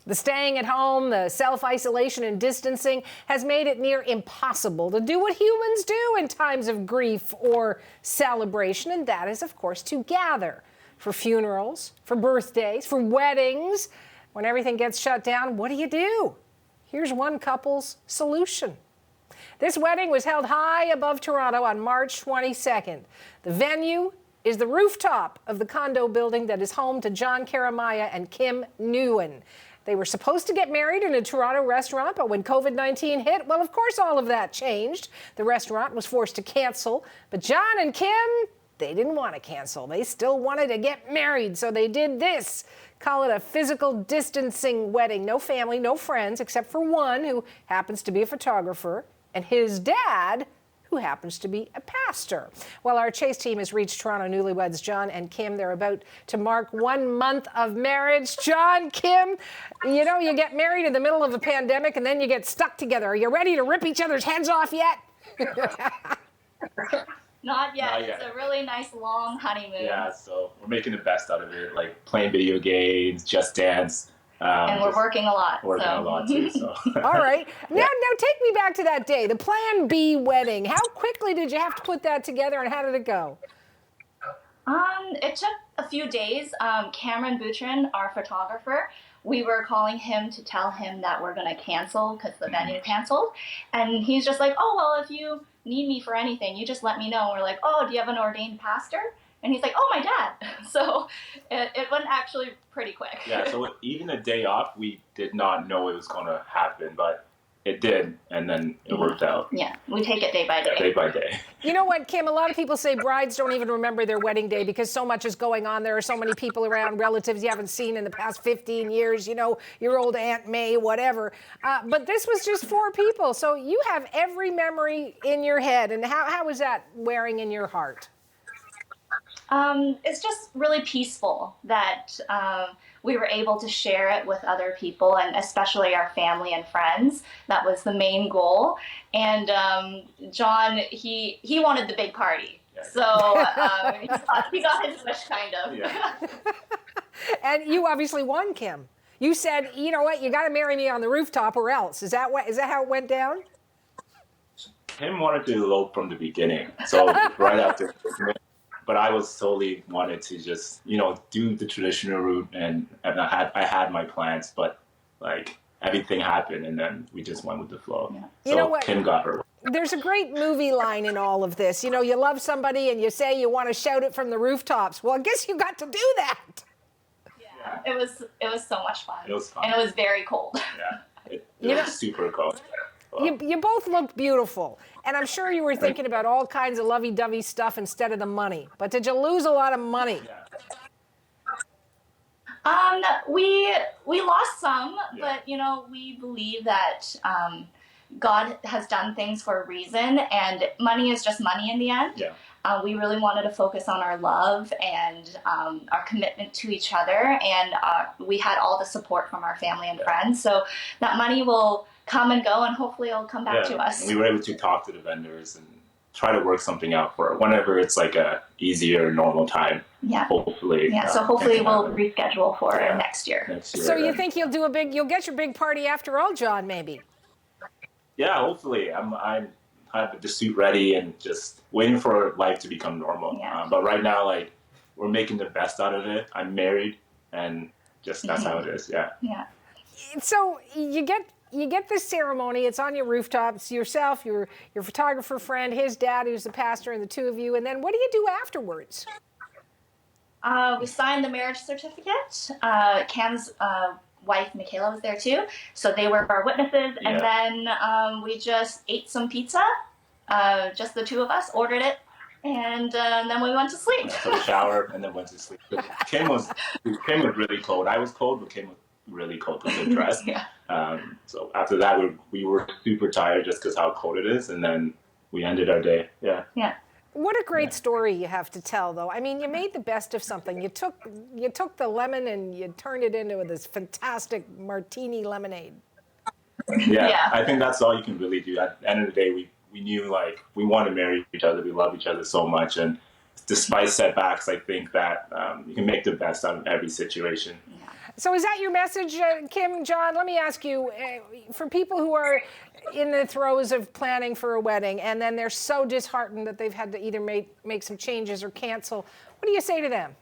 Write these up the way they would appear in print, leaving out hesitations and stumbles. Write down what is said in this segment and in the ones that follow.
The staying at home, the self-isolation and distancing has made it near impossible to do what humans do in times of grief or celebration, and that is, of course, to gather for funerals, for birthdays, for weddings. When everything gets shut down, what do? Here's one couple's solution. This wedding was held high above Toronto on March 22nd. The venue is the rooftop of the condo building that is home to Kyeremeh and Kim Nguyen. They were supposed to get married in a Toronto restaurant, but when COVID-19 hit, well, of course, all of that changed. The restaurant was forced to cancel, but John and Kim, they didn't want to cancel. They still wanted to get married, so they did this. Call it a physical distancing wedding. No family, no friends, except for one who happens to be a photographer, and his dad, who happens to be a pastor. Well, our Chase team has reached Toronto newlyweds John and Kim. They're about to mark 1 month of marriage. John, Kim, you know, you get married in the middle of a pandemic and then you get stuck together. Are you ready to rip each other's heads off yet? Not yet. It's a really nice long honeymoon. Yeah, so we're making the best out of it, like playing video games, Just Dance. And we're working a lot. Working a lot too. So. All right. Now take me back to that day, the Plan B wedding. How quickly did you have to put that together, and how did it go? It took a few days. Cameron Boutron, our photographer, we were calling him to tell him that we're going to cancel because the venue canceled. And he's just like, oh, well, if you need me for anything, you just let me know. And we're like, oh, do you have an ordained pastor? And he's like, oh, my dad. So it went actually pretty quick. Yeah, so even a day off, we did not know it was going to happen, but it did, and then it worked out. Yeah, we take it day by day. Day by day. You know what, Kim? A lot of people say brides don't even remember their wedding day because so much is going on. There are so many people around, relatives you haven't seen in the past 15 years, you know, your old Aunt May, whatever. But this was just 4 people, so you have every memory in your head. And how was that wearing in your heart? It's just really peaceful that we were able to share it with other people, and especially our family and friends. That was the main goal. And John, he wanted the big party. Yeah. So he got his wish, kind of. Yeah. And you obviously won, Kim. You said, you know what, you got to marry me on the rooftop or else. Is that how it went down? Kim wanted to elope from the beginning. So right after... But I was totally wanted to just, you know, do the traditional route, and I had my plans, but like everything happened, and then we just went with the flow. Yeah. So you know what? Kim got her. There's a great movie line in all of this. You know, you love somebody and you say you want to shout it from the rooftops. Well, I guess you got to do that. Yeah, it was so much fun. It was fun. And it was very cold. Yeah, it was super cold. You both looked beautiful, and I'm sure you were thinking about all kinds of lovey-dovey stuff instead of the money. But did you lose a lot of money? We lost some, but you know, we believe that God has done things for a reason, and money is just money in the end. Yeah. We really wanted to focus on our love and our commitment to each other, and we had all the support from our family and friends. So that money will come and go, and hopefully it'll come back to us. We were able to talk to the vendors and try to work something out for it whenever it's like a easier, normal time. Yeah. Hopefully. Yeah. So hopefully we'll reschedule for next year. So you think you'll get your big party after all, John? Maybe. Yeah. Hopefully, I have the suit ready and just waiting for life to become normal. Yeah. But right now, like, we're making the best out of it. I'm married, and just that's how it is. Yeah. Yeah. So you get this ceremony. It's on your rooftop. It's yourself, your photographer friend, his dad, who's the pastor, and the two of you. And then what do you do afterwards? We signed the marriage certificate. Cam's wife, Michaela, was there too. So they were our witnesses. Yeah. And then we just ate some pizza, just the two of us, ordered it. And then we went to sleep. Yeah, took a shower and then went to sleep. Kim was really cold. I was cold, but Kim was really cold because of the dress. Yeah. So after that, we were super tired just because how cold it is, and then we ended our day. Yeah. Yeah. What a great story you have to tell, though. I mean, you made the best of something. You took the lemon and you turned it into this fantastic martini lemonade. Yeah. I think that's all you can really do. At the end of the day, we knew, like, we want to marry each other. We love each other so much, and despite setbacks, I think that you can make the best out of every situation. So is that your message, Kim, John? Let me ask you, for people who are in the throes of planning for a wedding and then they're so disheartened that they've had to either make some changes or cancel, what do you say to them?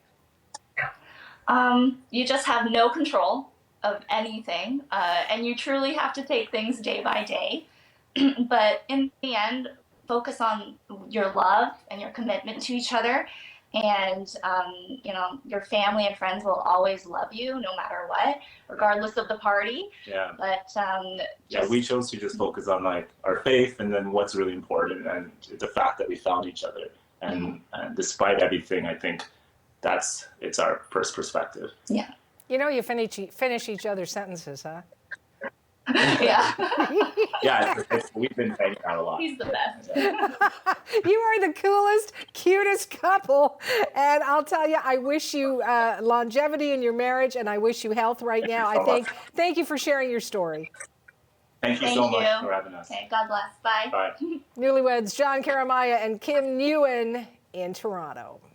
You just have no control of anything, and you truly have to take things day by day. But in the end, focus on your love and your commitment to each other. And, your family and friends will always love you no matter what, regardless of the party. Yeah. But we chose to just focus on like our faith and then what's really important and the fact that we found each other. And despite everything, I think it's our first perspective. Yeah. You finish each other's sentences, huh? Yeah. Yeah, we've been hanging out a lot. He's the best. You are the coolest, cutest couple. And I'll tell you, I wish you longevity in your marriage, and I wish you health right now. Thank you for sharing your story. Thank you so much for having us. Okay, God bless. Bye. Bye. Newlyweds John Kyeremeh and Kim Nguyen in Toronto.